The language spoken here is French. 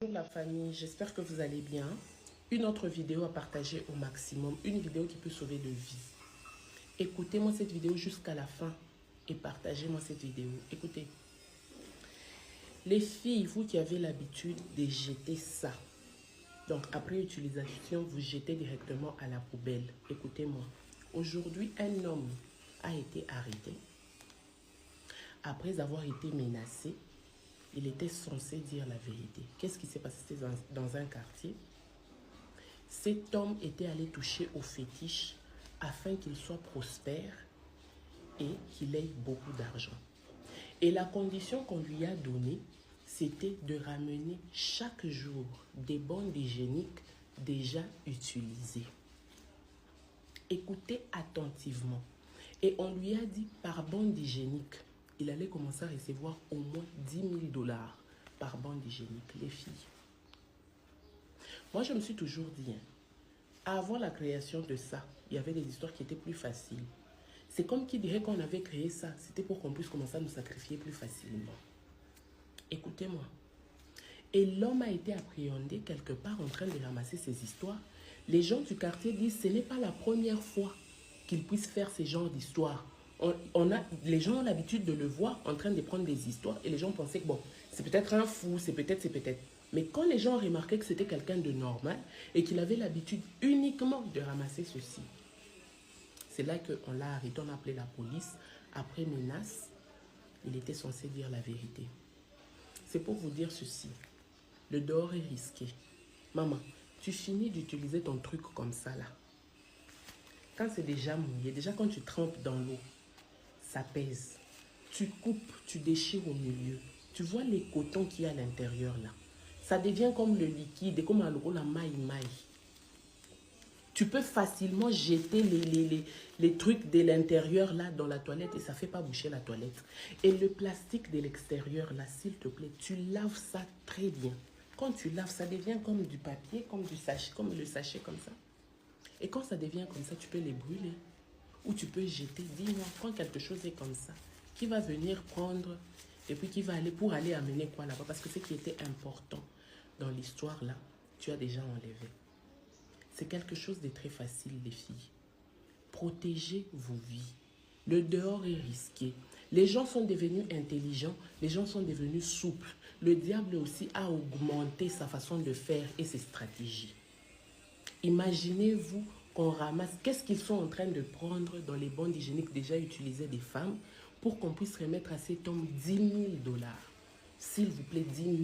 Bonjour la famille, j'espère que vous allez bien. Une autre vidéo à partager au maximum, une vidéo qui peut sauver de vie. Écoutez-moi cette vidéo jusqu'à la fin et partagez-moi cette vidéo. Écoutez, les filles, vous qui avez l'habitude de jeter ça, donc après utilisation, vous jetez directement à la poubelle. Écoutez-moi, aujourd'hui, un homme a été arrêté après avoir été menacé. Il était censé dire la vérité. Qu'est-ce qui s'est passé? C'était dans un quartier. Cet homme était allé toucher au fétiche afin qu'il soit prospère et qu'il ait beaucoup d'argent. Et la condition qu'on lui a donnée, c'était de ramener chaque jour des bandes hygiéniques déjà utilisées. Écoutez attentivement. Et on lui a dit par bande hygiénique, il allait commencer à recevoir au moins 10 000 $ par bande hygiénique, les filles. Moi, je me suis toujours dit, avant la création de ça, il y avait des histoires qui étaient plus faciles. C'est comme qui dirait qu'on avait créé ça, c'était pour qu'on puisse commencer à nous sacrifier plus facilement. Écoutez-moi. Et l'homme a été appréhendé quelque part en train de ramasser ces histoires. Les gens du quartier disent que ce n'est pas la première fois qu'il puisse faire ce genre d'histoires. Les gens ont l'habitude de le voir en train de prendre des histoires et les gens pensaient que bon, c'est peut-être un fou, c'est peut-être. Mais quand les gens ont remarqué que c'était quelqu'un de normal et qu'il avait l'habitude uniquement de ramasser ceci, c'est là qu'on l'a arrêté, on a appelé la police. Après menace, il était censé dire la vérité. C'est pour vous dire ceci, le dehors est risqué. Maman, tu finis d'utiliser ton truc comme ça là. Quand c'est déjà mouillé, déjà quand tu trempes dans l'eau, ça pèse. Tu coupes, tu déchires au milieu. Tu vois les cotons qu'il y a à l'intérieur là. Ça devient comme le liquide, et comme la maille. Tu peux facilement jeter les trucs de l'intérieur là dans la toilette et ça ne fait pas boucher la toilette. Et le plastique de l'extérieur là, s'il te plaît, tu laves ça très bien. Quand tu laves, ça devient comme du papier, comme du sachet, comme le sachet comme ça. Et quand ça devient comme ça, tu peux les brûler. Ou tu peux jeter. Dis-moi, quand quelque chose est comme ça, qui va venir prendre et puis qui va aller pour aller amener quoi là-bas? Parce que ce qui était important dans l'histoire là, tu as déjà enlevé. C'est quelque chose de très facile, les filles. Protégez vos vies. Le dehors est risqué. Les gens sont devenus intelligents, les gens sont devenus souples. Le diable aussi a augmenté sa façon de faire et ses stratégies. Imaginez-vous qu'on ramasse, qu'est-ce qu'ils sont en train de prendre dans les bandes hygiéniques déjà utilisées des femmes pour qu'on puisse remettre à cet homme 10 000 $. S'il vous plaît, 10 000.